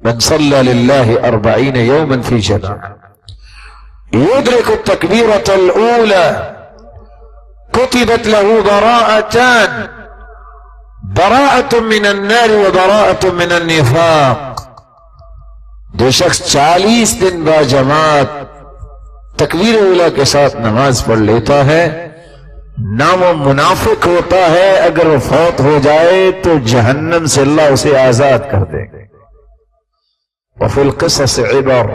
من صلى لله 40 يوما في جماعة يدرك التكبيرة الأولى كتبت له براءتان، براءة من النار وبراءة من النفاق. جو شخص 40 دن با جماعت تکبیر اولا کے ساتھ نماز پڑھ لیتا ہے، نہ وہ منافق ہوتا ہے، اگر وہ فوت ہو جائے تو جہنم سے اللہ اسے آزاد کر دے گا. وفی القصص عبر،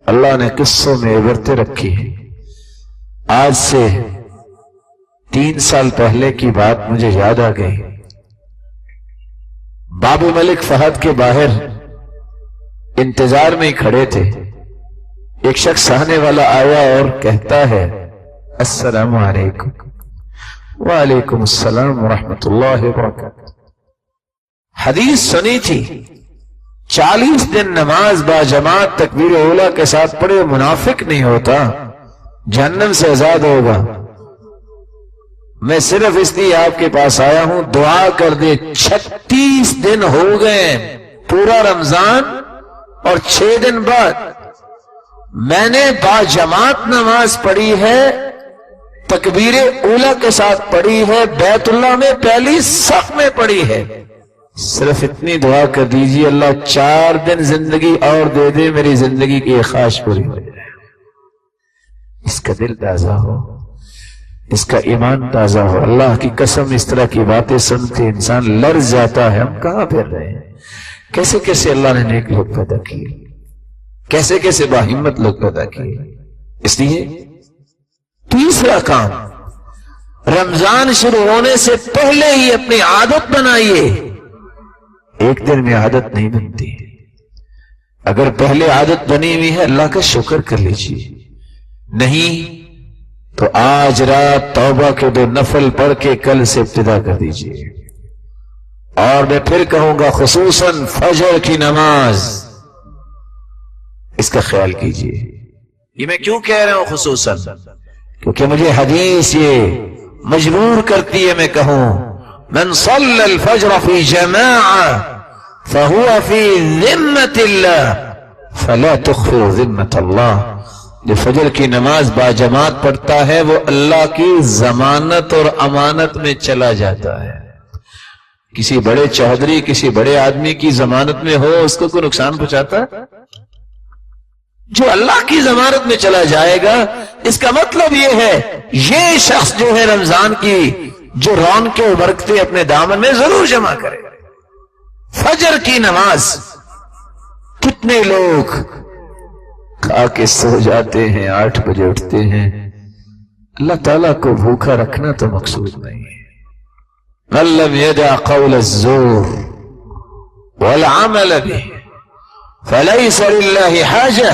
اللہ نے قصوں میں عبرتیں رکھی ہیں. آج سے 3 سال پہلے کی بات مجھے یاد آ گئی. باب ملک فہد کے باہر انتظار میں ہی کھڑے تھے. ایک شخص آنے والا آیا اور کہتا ہے السلام علیکم. وعلیکم السلام ورحمۃ اللہ وبرکاتہ. حدیث سنی تھی 40 دن نماز با جماعت تکبیر اولا کے ساتھ پڑھے منافق نہیں ہوتا، جہنم سے آزاد ہوگا. میں صرف اس لیے آپ کے پاس آیا ہوں، دعا کر دے. 36 دن ہو گئے، پورا رمضان اور 6 دن بعد میں نے با جماعت نماز پڑھی ہے، تکبیر اولا کے ساتھ پڑھی ہے، بیت اللہ میں پہلی صف میں پڑھی ہے. صرف اتنی دعا کر دیجیے اللہ 4 دن زندگی اور دے دے، میری زندگی کی ایک خواہش پوری ہو جائے. اس کا دل تازہ ہو، اس کا ایمان تازہ ہو. اللہ کی قسم اس طرح کی باتیں سن کے انسان لرز جاتا ہے. ہم کہاں پھر رہے ہیں؟ کیسے کیسے اللہ نے نیک لوگ پیدا کیے، کیسے کیسے باہمت لوگ پیدا کیے. اس لیے تیسرا کام، رمضان شروع ہونے سے پہلے ہی اپنی عادت بنائیے. ایک دن میں عادت نہیں بنتی. اگر پہلے عادت بنی ہوئی ہے اللہ کا شکر کر لیجیے، نہیں تو آج رات توبہ کے 2 نفل پڑھ کے کل سے ابتدا کر دیجیے. اور میں پھر کہوں گا خصوصاً فجر کی نماز، اس کا خیال کیجیے. یہ میں کیوں کہہ رہا ہوں خصوصاً؟ کیونکہ مجھے حدیث یہ مجبور کرتی ہے میں کہوں من صلی الفجر فی جماعہ فہو فی ذمۃ اللہ فلا تخفر ذمۃ اللہ. جو فجر کی نماز با جماعت پڑھتا ہے وہ اللہ کی ضمانت اور امانت میں چلا جاتا ہے. کسی بڑے چودھری کسی بڑے آدمی کی ضمانت میں ہو، اس کو کوئی نقصان پہنچاتا ہے؟ جو اللہ کی ضمانت میں چلا جائے گا، اس کا مطلب یہ ہے یہ شخص جو ہے رمضان کی جو رونقیں و برکتیں اپنے دامن میں ضرور جمع کرے. فجر کی نماز کتنے لوگ کھا کے سو جاتے ہیں، 8 بجے اٹھتے ہیں. اللہ تعالیٰ کو بھوکا رکھنا تو مقصود نہیں ہے. من لم يدع قول الزور والعمل به فليس لله حاجة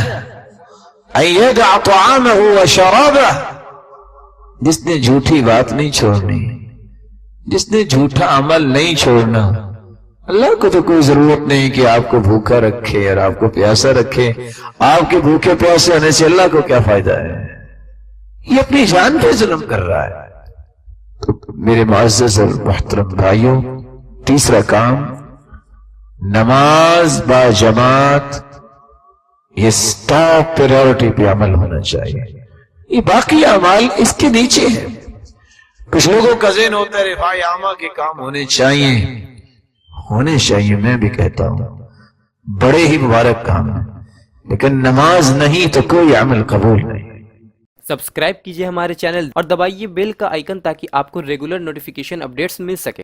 ان يدع طعامه وشرابه. جس نے جھوٹی بات نہیں چھوڑنی، جس نے جھوٹا عمل نہیں چھوڑنا، اللہ کو تو کوئی ضرورت نہیں کہ آپ کو بھوکا رکھے اور آپ کو پیاسا رکھے. آپ کے بھوکے پیاسے ہونے سے اللہ کو کیا فائدہ ہے؟ یہ اپنی جان پہ ظلم کر رہا ہے. تو میرے معزز اور محترم بھائیوں، تیسرا کام نماز با جماعت، یہ ٹاپ پریورٹی پہ عمل ہونا چاہیے. یہ باقی اعمال اس کے نیچے ہیں. کچھ لوگوں کا ذہن ہوتا ہے رفاع عامہ کے کام ہونے چاہیے، ہونے چاہیے. میں بھی کہتا ہوں بڑے ہی مبارک کام ہیں، لیکن نماز نہیں تو کوئی عمل قبول نہیں. سبسکرائب کیجئے ہمارے چینل اور دبائیے بیل کا آئیکن تاکہ آپ کو ریگولر نوٹیفیکیشن اپڈیٹس مل سکے.